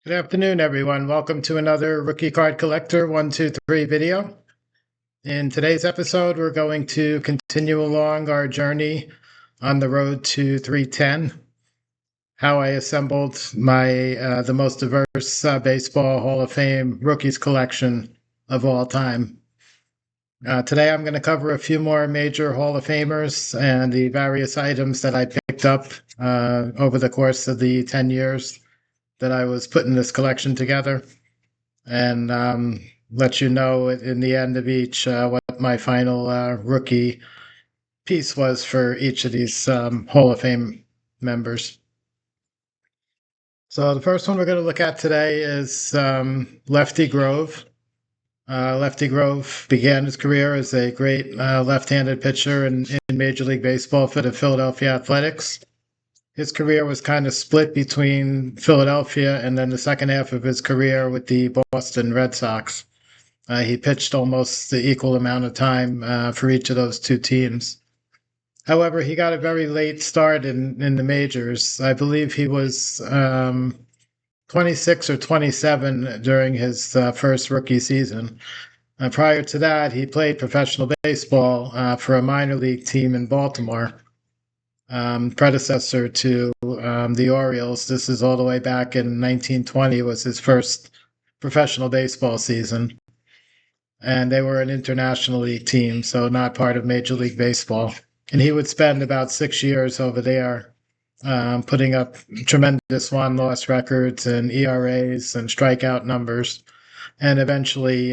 Good afternoon, everyone. Welcome to another Rookie Card Collector 123 video. In today's episode, we're going to continue along our journey on the road to 310, how I assembled my the most diverse baseball Hall of Fame rookies collection of all time. Today, I'm going to cover a few more major Hall of Famers and the various items that I picked up over the course of the 10 years that I was putting this collection together, and let you know in the end of each what my final rookie piece was for each of these Hall of Fame members. So the first one we're going to look at today is Lefty Grove. Lefty Grove began his career as a great left-handed pitcher in Major League Baseball for the Philadelphia Athletics. His career was kind of split between Philadelphia and then the second half of his career with the Boston Red Sox. He pitched almost the equal amount of time for each of those two teams. However, he got a very late start in the majors. I believe he was 26 or 27 during his first rookie season. Prior to that, he played professional baseball for a minor league team in Baltimore. Predecessor to the Orioles. This is all the way back in 1920 was his first professional baseball season. And they were an international league team, so not part of Major League Baseball. And he would spend about 6 years over there putting up tremendous won-loss records and ERAs and strikeout numbers, and eventually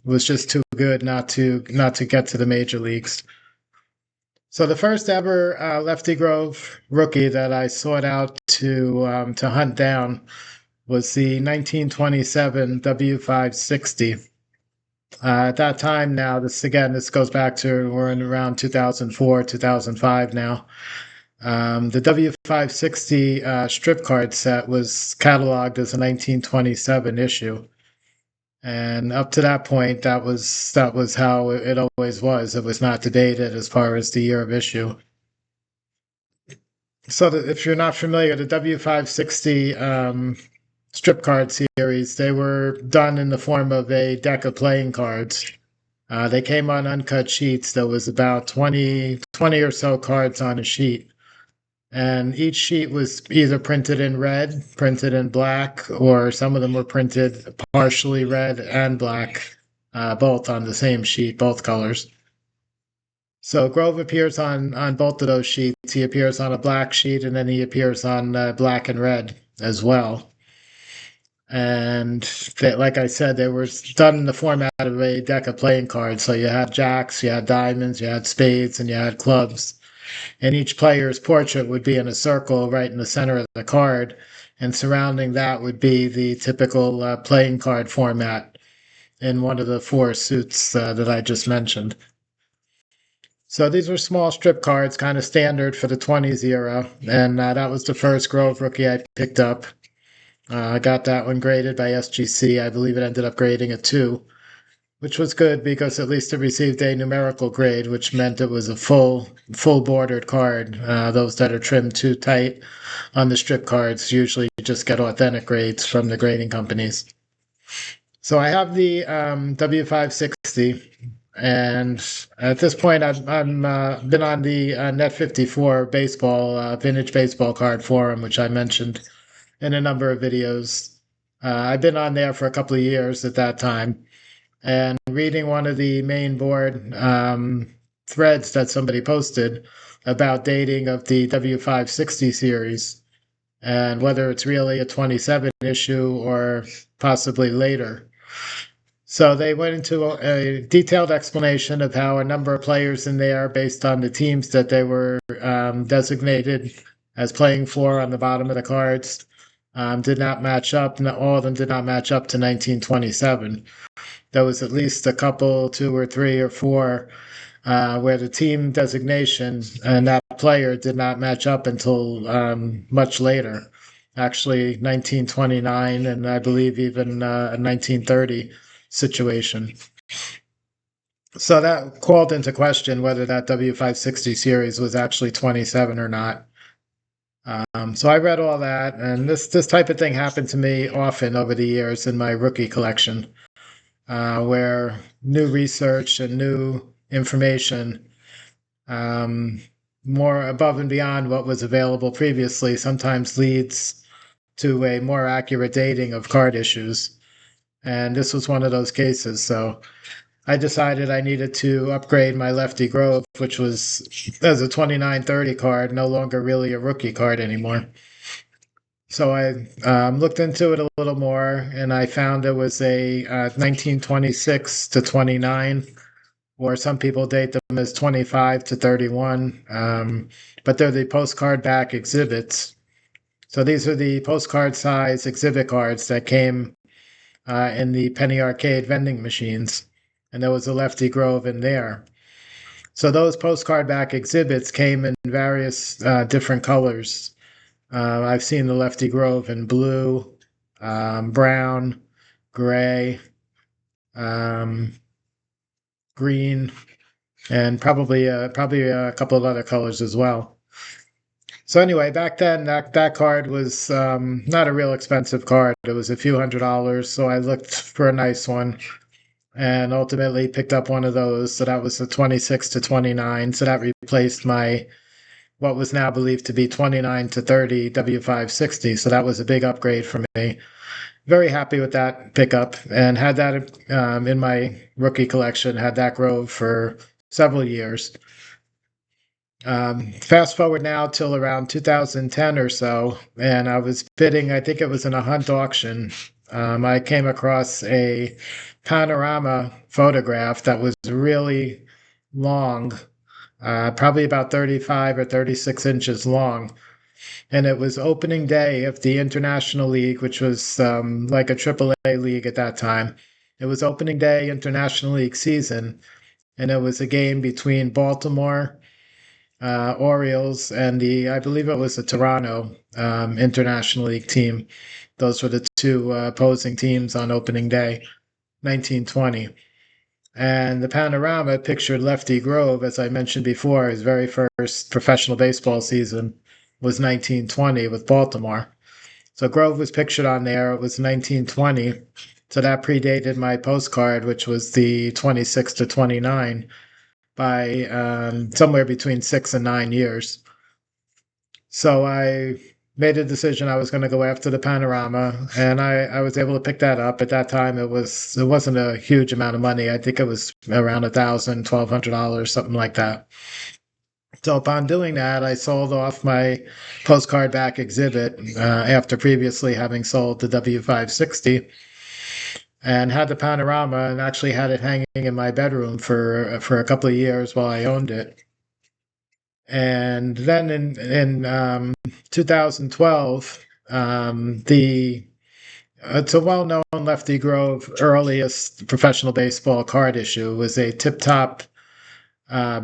was just too good not to get to the major leagues. So the first ever Lefty Grove rookie that I sought out to hunt down was the 1927 W560. At that time, now this goes back to we're in around 2004, 2005 now. The W560 strip card set was cataloged as a 1927 issue. And up to that point, that was how it always was. It was not debated as far as the year of issue. So if you're not familiar, the W560 strip card series, they were done in the form of a deck of playing cards. They came on uncut sheets. There was about 20 or so cards on a sheet. And each sheet was either printed in red, printed in black, or some of them were printed partially red and black, both on the same sheet, both colors. So Grove appears on both of those sheets. He appears on a black sheet, and then he appears on black and red as well. And like I said, they were done in the format of a deck of playing cards. So you had jacks, you had diamonds, you had spades, and you had clubs. And each player's portrait would be in a circle right in the center of the card, and surrounding that would be the typical playing card format in one of the four suits that I just mentioned. So these were small strip cards, kind of standard for the 20s era, and that was the first Grove rookie I picked up. I got that one graded by SGC. I believe it ended up grading a 2. Which was good because at least it received a numerical grade, which meant it was a full bordered card. Those that are trimmed too tight on the strip cards usually just get authentic grades from the grading companies. So I have the W560, and at this point I've been on the Net 54 baseball vintage baseball card forum, which I mentioned in a number of videos. I've been on there for a couple of years at that time. And reading one of the main board threads that somebody posted about dating of the W560 series and whether it's really a 27 issue or possibly later. So they went into a detailed explanation of how a number of players in there, based on the teams that they were designated as playing for on the bottom of the cards, did not match up. All of them did not match up to 1927. There was at least a couple, 2 or 3 or 4, where the team designation and that player did not match up until much later, actually 1929 and I believe even a 1930 situation. So that called into question whether that W560 series was actually 27 or not. So I read all that, and this type of thing happened to me often over the years in my rookie collection, where new research and new information, um, more above and beyond what was available previously, sometimes leads to a more accurate dating of card issues. And this was one of those cases. So I decided I needed to upgrade my Lefty Grove, which was as a 2930 card, no longer really a rookie card anymore. So I looked into it a little more, and I found it was a 1926 to 29, or some people date them as 25 to 31, but they're the postcard back exhibits. So these are the postcard size exhibit cards that came in the penny arcade vending machines, and there was a Lefty Grove in there. So those postcard back exhibits came in various different colors. I've seen the Lefty Grove in blue, brown, gray, um, green, and probably a couple of other colors as well. So anyway, back then that card was not a real expensive card. It was a few $100s, so I looked for a nice one and ultimately picked up one of those. So that was the 26 to 29. So that replaced my what was now believed to be 29 to 30 W560. So that was a big upgrade for me. Very happy with that pickup, and had that in my rookie collection, had that Grove for several years. Fast forward now till around 2010 or so, and I was bidding, I think it was in a hunt auction. I came across a panorama photograph that was really long, probably about 35 or 36 inches long. And it was opening day of the International League, which was like a AAA league at that time. It was opening day International League season, and it was a game between Baltimore Orioles and I believe it was the Toronto International League team. Those were the two opposing teams on opening day, 1920. And the panorama pictured Lefty Grove, as I mentioned before, his very first professional baseball season was 1920 with Baltimore. So Grove was pictured on there. It was 1920. So that predated my postcard, which was the 26 to 29, by somewhere between 6 and 9 years. So I made a decision I was going to go after the panorama, and I was able to pick that up. At that time, it wasn't a huge amount of money. I think it was around $1,000, $1,200, something like that. So upon doing that, I sold off my postcard back exhibit after previously having sold the W560, and had the panorama, and actually had it hanging in my bedroom for a couple of years while I owned it. And then in 2012, it's a well-known Lefty Grove earliest professional baseball card issue. It was a tip-top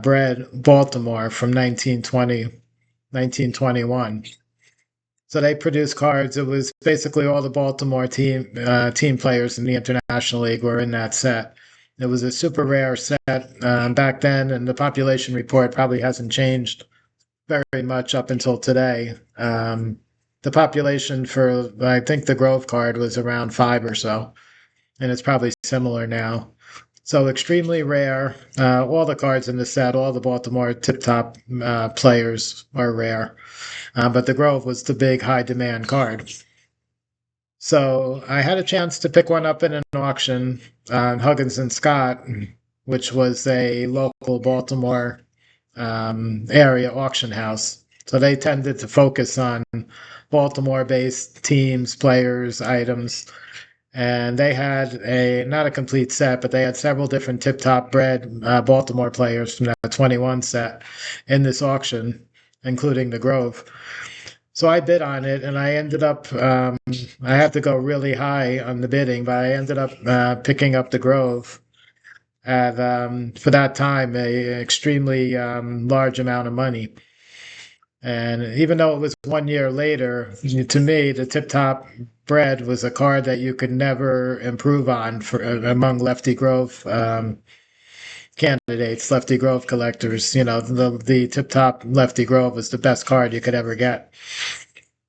bred Baltimore from 1920, 1921. So they produced cards. It was basically all the Baltimore team players in the International League were in that set. It was a super rare set back then, and the population report probably hasn't changed very much up until today. The population for, I think the Grove card was around 5 or so, and it's probably similar now. So extremely rare. All the cards in the set, all the Baltimore tip-top players are rare. But the Grove was the big high demand card. So I had a chance to pick one up in an auction on Huggins and Scott, which was a local Baltimore area auction house. So they tended to focus on Baltimore-based teams, players, items. And they had not a complete set, but they had several different tip-top bred Baltimore players from that 21 set in this auction, including the Grove. So I bid on it, and I ended up, I had to go really high on the bidding, but I ended up picking up the Grove at, for that time, a extremely large amount of money. And even though it was 1 year later, to me, the Tip Top Bread was a card that you could never improve on for among Lefty Grove candidates, Lefty Grove collectors. The Tip Top Lefty Grove was the best card you could ever get.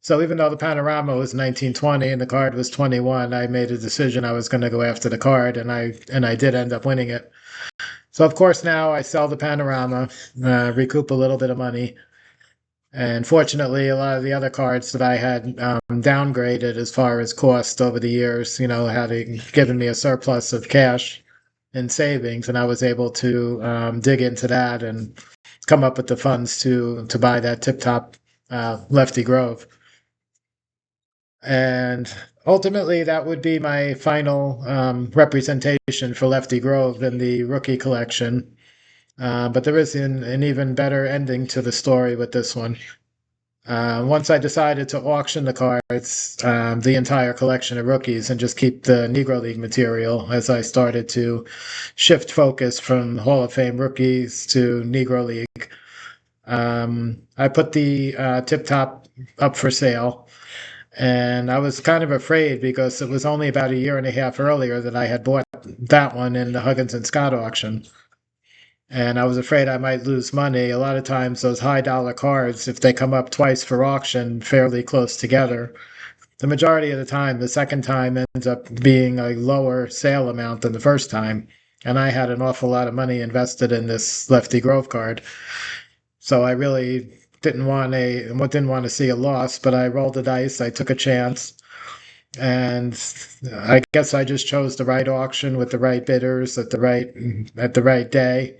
So even though the panorama was 1920 and the card was 21, I made a decision I was going to go after the card, and I did end up winning it. So of course now I sell the panorama, recoup a little bit of money, and fortunately a lot of the other cards that I had downgraded as far as cost over the years, had given me a surplus of cash and savings, and I was able to dig into that and come up with the funds to buy that Tip Top Lefty Grove. And ultimately, that would be my final representation for Lefty Grove in the rookie collection. But there is an even better ending to the story with this one. Once I decided to auction the cards, the entire collection of rookies, and just keep the Negro League material, as I started to shift focus from Hall of Fame rookies to Negro League, I put the Tip Top up for sale. And I was kind of afraid because it was only about a year and a half earlier that I had bought that one in the Huggins and Scott auction. And I was afraid I might lose money. A lot of times, those high dollar cards, if they come up twice for auction fairly close together, the majority of the time, the second time ends up being a lower sale amount than the first time. And I had an awful lot of money invested in this Lefty Grove card. So I really didn't want to see a loss, but I rolled the dice. I took a chance, and I guess I just chose the right auction with the right bidders at the right day,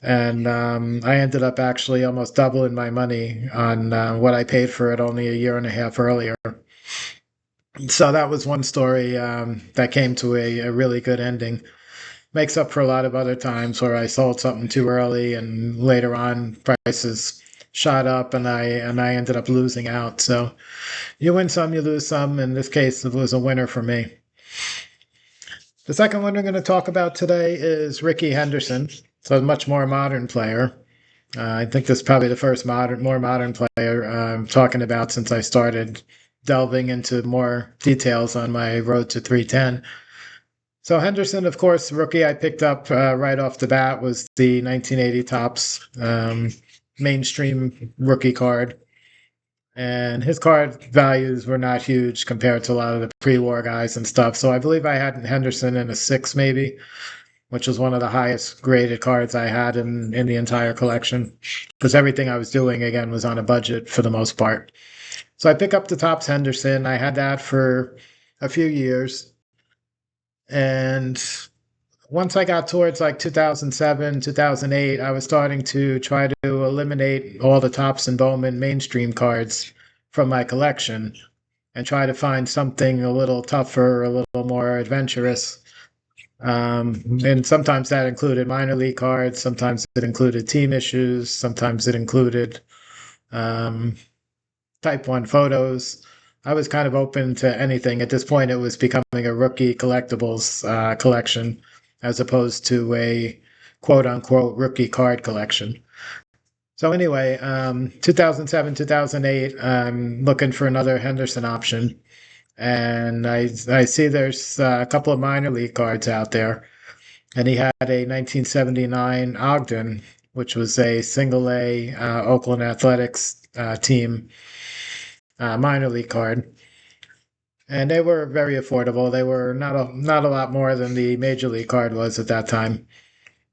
and I ended up actually almost doubling my money on what I paid for it only a year and a half earlier. So that was one story that came to a really good ending. Makes up for a lot of other times where I sold something too early and later on prices shot up and I ended up losing out. So you win some, you lose some. In this case, it was a winner for me. The second one we're going to talk about today is Rickey Henderson. So a much more modern player. I think this is probably the first more modern player I'm talking about since I started delving into more details on my road to 310. So Henderson, of course, the rookie I picked up right off the bat was the 1980 Topps mainstream rookie card. And his card values were not huge compared to a lot of the pre-war guys and stuff. So I believe I had Henderson in a 6 maybe, which was one of the highest graded cards I had in the entire collection. Because everything I was doing, again, was on a budget for the most part. So I pick up the Topps Henderson. I had that for a few years. And once I got towards like 2007, 2008, I was starting to try to eliminate all the Topps and Bowman mainstream cards from my collection and try to find something a little tougher, a little more adventurous. And sometimes that included minor league cards, sometimes it included team issues, sometimes it included Type 1 photos. I was kind of open to anything. At this point, it was becoming a rookie collectibles collection as opposed to a quote-unquote rookie card collection. So anyway, 2007, 2008, I'm looking for another Henderson option. And I see there's a couple of minor league cards out there. And he had a 1979 Ogden, which was a single-A Oakland Athletics team minor league card. And they were very affordable. They were not a lot more than the major league card was at that time.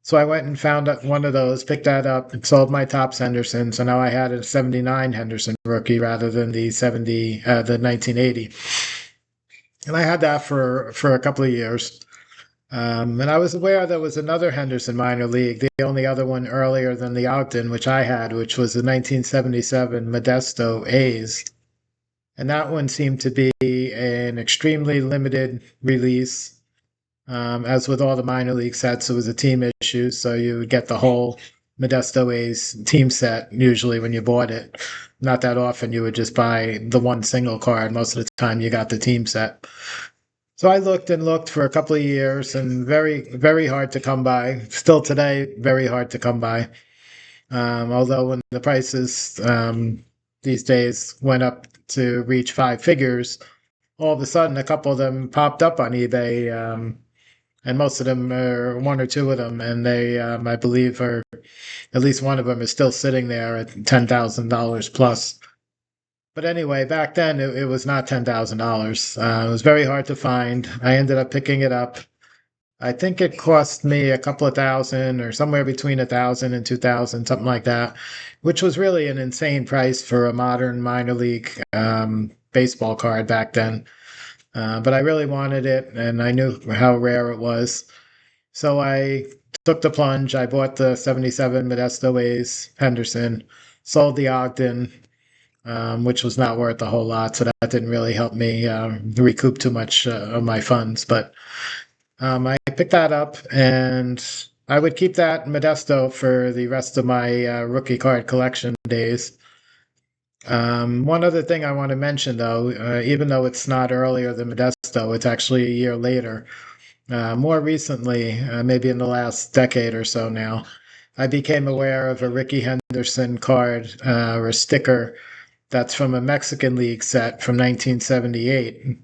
So I went and found one of those, picked that up, and sold my Topps Henderson. So now I had a 79 Henderson rookie rather than the 1980. And I had that for a couple of years. And I was aware there was another Henderson minor league, the only other one earlier than the Ogden, which I had, which was the 1977 Modesto A's. And that one seemed to be an extremely limited release. As with all the minor league sets, it was a team issue, so you would get the whole Modesto A's team set usually when you bought it. Not that often you would just buy the one single card. Most of the time you got the team set. So I looked and looked for a couple of years, and very, very hard to come by. Still today, very hard to come by. Although when the prices these days went up to reach 5 figures, all of a sudden a couple of them popped up on eBay and most of them are one or two of them, and they, I believe, are at least one of them is still sitting there at $10,000 plus. But anyway, back then it was not $10,000. It was very hard to find. I ended up picking it up. I think it cost me a couple of thousand or somewhere between 1,000 and 2,000, something like that, which was really an insane price for a modern minor league baseball card back then. But I really wanted it, and I knew how rare it was. So I took the plunge. I bought the 77 Modesto A's Henderson, sold the Ogden, which was not worth a whole lot. So that didn't really help me recoup too much of my funds. But I picked that up, and I would keep that Modesto for the rest of my rookie card collection days. One other thing I want to mention, though, even though it's not earlier than Modesto, it's actually a year later. More recently, maybe in the last decade or so now, I became aware of a Ricky Henderson card or sticker that's from a Mexican League set from 1978.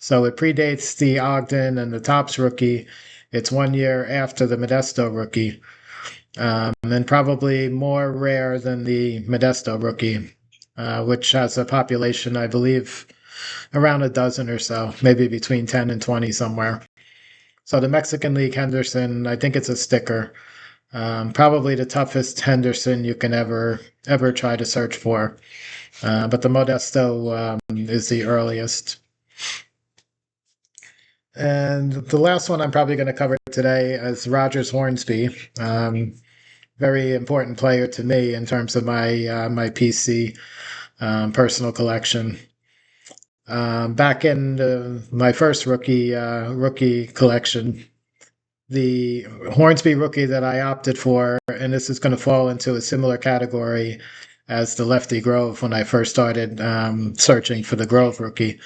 So it predates the Ogden and the Topps rookie. It's 1 year after the Modesto rookie, and probably more rare than the Modesto rookie, which has a population, I believe, around a dozen or so, maybe between 10 and 20 somewhere. So the Mexican League Henderson, I think it's a sticker. Probably the toughest Henderson you can ever try to search for. But the Modesto is the earliest. And the last one I'm probably going to cover today is Rogers Hornsby. Very important player to me in terms of my PC personal collection. Back in my first rookie collection, the Hornsby rookie that I opted for, and this is going to fall into a similar category as the Lefty Grove when I first started searching for the Grove rookie.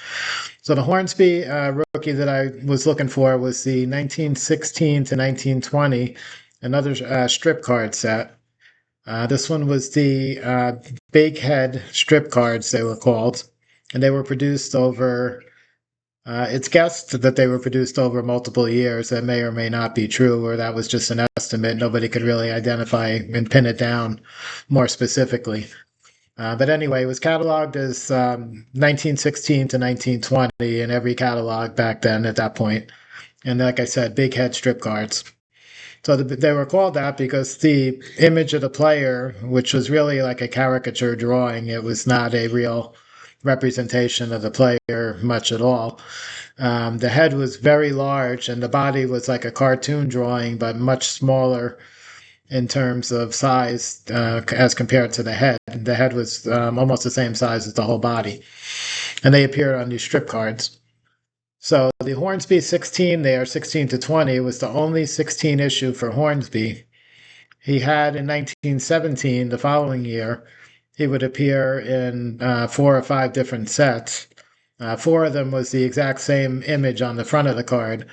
So the Hornsby rookie that I was looking for was the 1916 to 1920, another strip card set. This one was the Big Head strip cards, they were called, and they were produced over. It's guessed that they were produced over multiple years. That may or may not be true, or that was just an estimate. Nobody could really identify and pin it down more specifically. But anyway, it was cataloged as 1916 to 1920 in every catalog back then at that point. And like I said, big head strip cards. So they were called that because the image of the player, which was really like a caricature drawing, it was not a real representation of the player much at all. The head was very large and the body was like a cartoon drawing, but much smaller in terms of size as compared to the head. The head was almost the same size as the whole body. And they appeared on these strip cards. So the Hornsby 16 there, 16 to 20, was the only 16 issue for Hornsby. He had in 1917, the following year, he would appear in 4 or 5 different sets. 4 of them was the exact same image on the front of the card,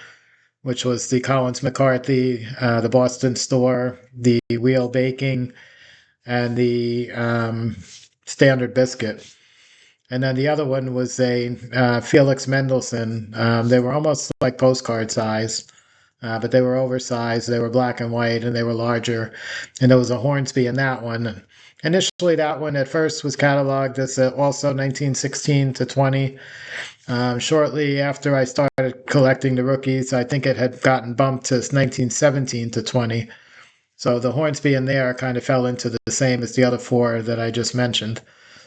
which was the Collins McCarthy, the Boston Store, the Wheel Baking, and the Standard Biscuit. And then the other one was a Felix Mendelssohn. They were almost like postcard size, but they were oversized. They were black and white, and they were larger. And there was a Hornsby in that one. Initially, that one at first was cataloged as also 1916 to 20. Shortly after I started collecting the rookies, I think it had gotten bumped to 1917 to 20. So the Hornsby in there kind of fell into the same as the other 4 that I just mentioned.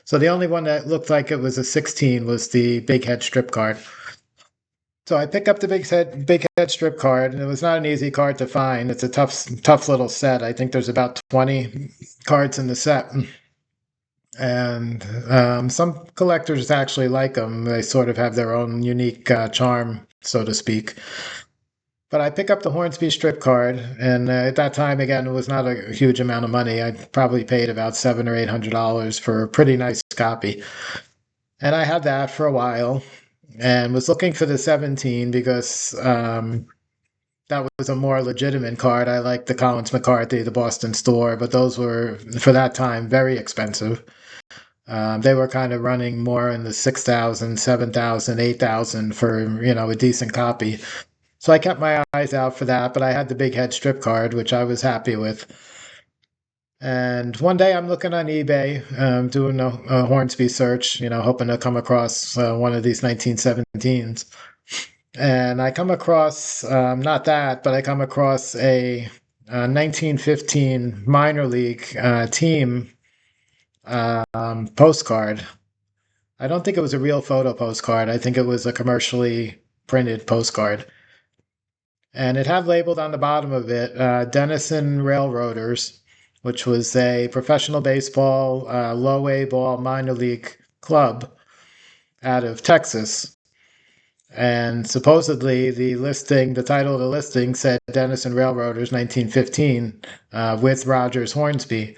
So the only one that looked like it was a 16 was the Big Head strip card. So I picked up the Big Head strip card, and it was not an easy card to find. It's a tough little set. I think there's about 20 cards in the set. And some collectors actually like them. They sort of have their own unique charm, so to speak. But I pick up the Hornsby strip card, and at that time, again, it was not a huge amount of money. I probably paid about $700 or $800 for a pretty nice copy. And I had that for a while, and was looking for the 17 because that was a more legitimate card. I liked the Collins McCarthy, the Boston Store, but those were, for that time, very expensive. They were kind of running more in the 6,000, 7,000, 8,000 for a decent copy. So I kept my eyes out for that, but I had the big head strip card, which I was happy with. And one day I'm looking on eBay, doing a Hornsby search, hoping to come across one of these 1917s. And I come across, not that, but I come across a 1915 minor league team postcard. I don't think it was a real photo postcard. I think it was a commercially printed postcard. And it had labeled on the bottom of it Denison Railroaders, which was a professional baseball, low A ball minor league club out of Texas. And supposedly the title of the listing said Denison Railroaders 1915 with Rogers Hornsby.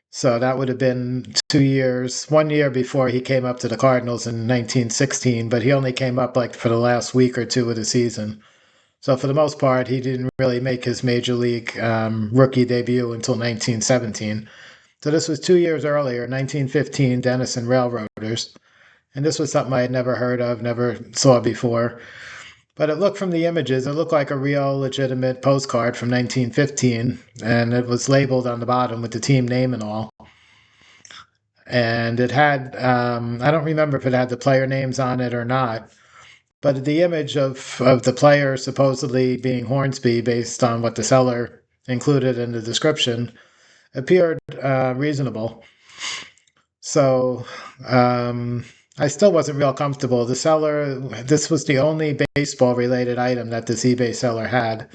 So that would have been 2 years, 1 year before he came up to the Cardinals in 1916, but he only came up like for the last week or two of the season. So for the most part, he didn't really make his major league rookie debut until 1917. So this was 2 years earlier, 1915, Denison Railroaders. And this was something I had never heard of, never saw before. But it looked from the images, it looked like a real legitimate postcard from 1915. And it was labeled on the bottom with the team name and all. And it had, I don't remember if it had the player names on it or not. But the image of the player supposedly being Hornsby, based on what the seller included in the description, appeared reasonable. So I still wasn't real comfortable. The seller, this was the only baseball related item that this eBay seller had.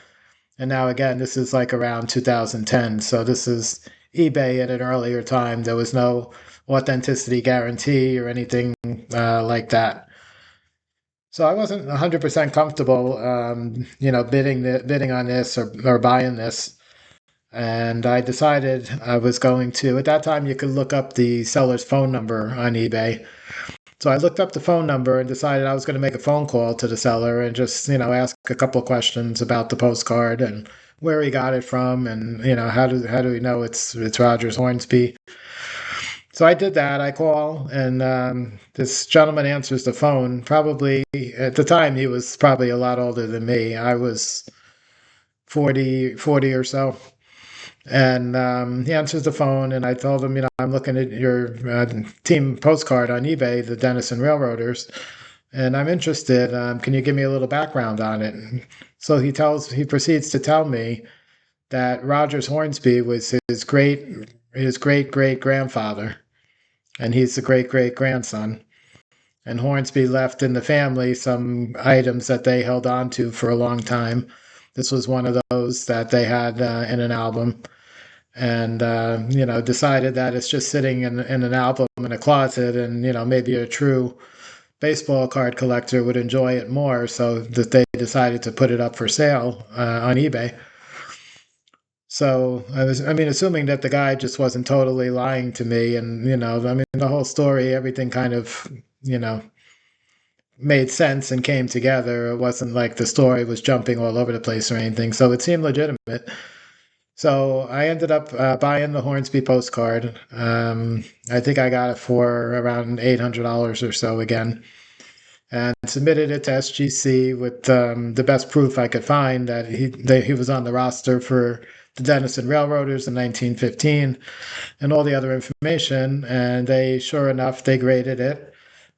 And now, again, this is like around 2010. So this is eBay at an earlier time. There was no authenticity guarantee or anything like that. So I wasn't 100% comfortable, bidding on this or buying this. And I decided I was going to, at that time, you could look up the seller's phone number on eBay. So I looked up the phone number and decided I was going to make a phone call to the seller and just, ask a couple of questions about the postcard and where he got it from, and how do we know it's Rogers Hornsby. So I did that. I call, and this gentleman answers the phone. Probably at the time, he was probably a lot older than me. I was 40 or so. And he answers the phone, and I told him, I'm looking at your team postcard on eBay, the Denison Railroaders, and I'm interested. Can you give me a little background on it? So he proceeds to tell me that Rogers Hornsby was his great great grandfather, and he's the great great grandson. And Hornsby left in the family some items that they held on to for a long time. This was one of those that they had in an album, and decided that it's just sitting in an album in a closet, and maybe a true baseball card collector would enjoy it more, so that they decided to put it up for sale on eBay. So assuming that the guy just wasn't totally lying to me, and the whole story, everything kind of made sense and came together. It wasn't like the story was jumping all over the place or anything, so it seemed legitimate. So I ended up buying the Hornsby postcard. I think I got it for around $800 or so again, and submitted it to SGC with the best proof I could find that he was on the roster for the Denison Railroaders in 1915, and all the other information. And sure enough, they graded it.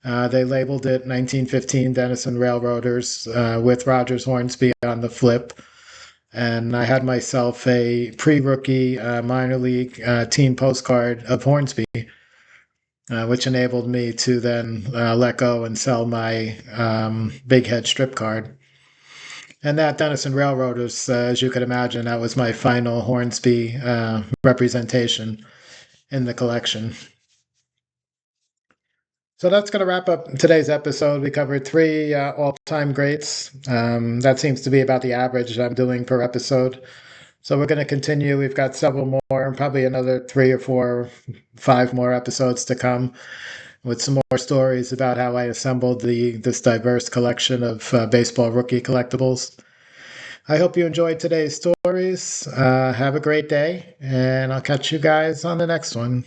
They labeled it 1915 Denison Railroaders with Rogers Hornsby on the flip. And I had myself a pre-rookie minor league team postcard of Hornsby, which enabled me to then let go and sell my big head strip card. And that Denison Railroaders, as you could imagine, that was my final Hornsby representation in the collection. So that's going to wrap up today's episode. We covered 3 all-time greats. That seems to be about the average I'm doing per episode. So we're going to continue. We've got several more, and probably another 3 or 4, 5 more episodes to come, with some more stories about how I assembled this diverse collection of baseball rookie collectibles. I hope you enjoyed today's stories. Have a great day, and I'll catch you guys on the next one.